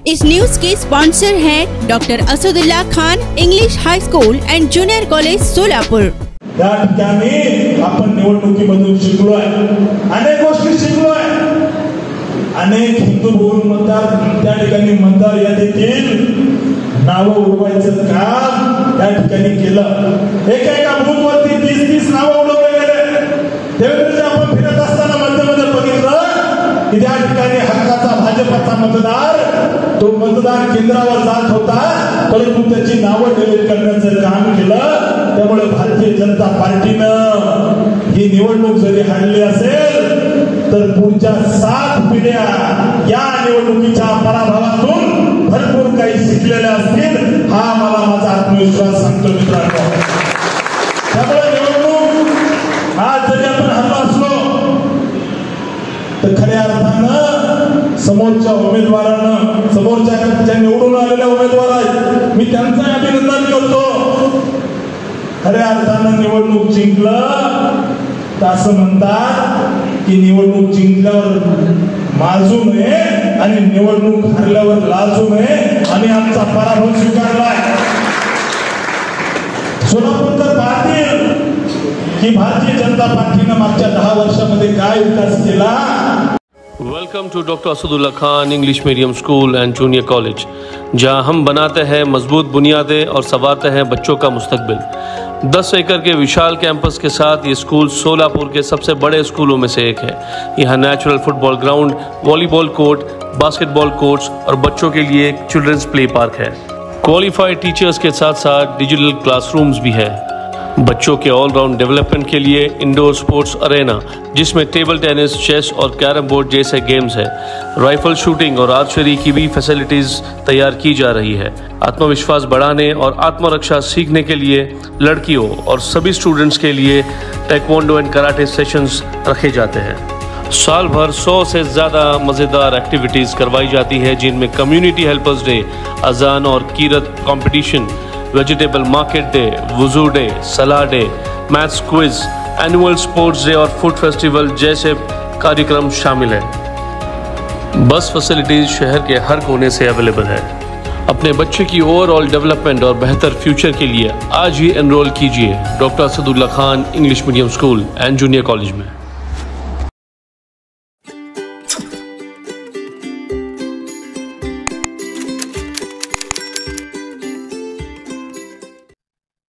इस न्यूज के स्पॉन्सर हैं doctor Asadullah Khan English high school and junior college Solapur. त्या ठिकाणी आपण निवडणुकीमधून शिकलोय, अनेक गोष्टी शिकलोय। अनेक हिंदू बहुल मतदार त्या ठिकाणी मतदार यादीतील नाव उडवायचं काम त्या ठिकाणी केलं। एका बूथवरती 30-30 नाव उडवले गेले। त्यावेळी आपण फिरत असताना मध्ये बघितलं की त्या ठिकाणी हक्काचा भाजपचा मतदार तो मतदान केंद्रावर जात होता, परंतु त्याची नावं डिलीट करण्याचं काम केलं। त्यामुळे भारतीय जनता पार्टीनं ही निवडणूक जरी हारली असेल तर पुढच्या 7 पिढ्या या निवडणुकीच्या पराभवातून भरपूर काही शिकलेल्या असतील, हा मला माझा आत्मविश्वास सांगतो मित्रांनो। त्यामुळे निवडणूक आज जरी आपण हरलो असलो तर खऱ्या अर्थानं समोरच्या उमेदवारानं, समोरच्या निवडून आलेल्या उमेदवार आहेत, मी त्यांचं अभिनंदन करतो। खऱ्या अर्थानं निवडणूक जिंकलं तर असं म्हणतात की निवडणूक जिंकल्यावर माजू नये आणि निवडणूक हरल्यावर लाजू नये। आम्ही आमचा पराभव स्वीकारलाय। सोलापूरकर पाहतील की भारतीय जनता पार्टीनं मागच्या 10 वर्षामध्ये काय विकास केला। Welcome to doctor Asadullah Khan English medium school and junior college, जहां हम बनाते हैं मजबूत बुनियादें और संवारते हैं बच्चों का मुस्तकबिल। 10 एकड़ के विशाल कैंपस के साथ ये स्कूल सोलापुर के सबसे बड़े स्कूलों में से एक है। यहाँ natural football ground, volleyball court, basketball courts और बच्चों के लिए एक चिल्ड्रंस प्ले पार्क है। क्वालिफाइड टीचर्स के साथ साथ डिजिटल क्लासरूम्स भी है। बच्चों के ऑलराउंड डेवलपमेंट के लिए इंडोर स्पोर्ट्स अरेना, जिसमें टेबल टेनिस, चेस और कैरम बोर्ड जैसे गेम्स है। राइफल शूटिंग और आर्चरी की भी फैसिलिटीज तैयार की जा रही है। आत्मविश्वास बढ़ाने और आत्मरक्षा सीखने के लिए लड़कियों और सभी स्टूडेंट्स के लिए टेक्वांडो एंड कराटे सेशंस रखे जाते हैं। साल भर 100 से ज़्यादा मज़ेदार एक्टिविटीज़ करवाई जाती है, जिनमें कम्युनिटी हेल्पर्स डे, अजान और कीरत कंपटीशन, वेजिटेबल मार्केट डे, वुजू डे, सलाह day, maths quiz, annual sports day और फूड फेस्टिवल जैसे कार्यक्रम शामिल हैं। बस फैसिलिटीज शहर के हर कोने से अवेलेबल है। अपने बच्चे की ओवरऑल डेवलपमेंट और बेहतर फ्यूचर के लिए आज ही एनरोल कीजिए doctor Asadullah Khan English medium school and junior college में।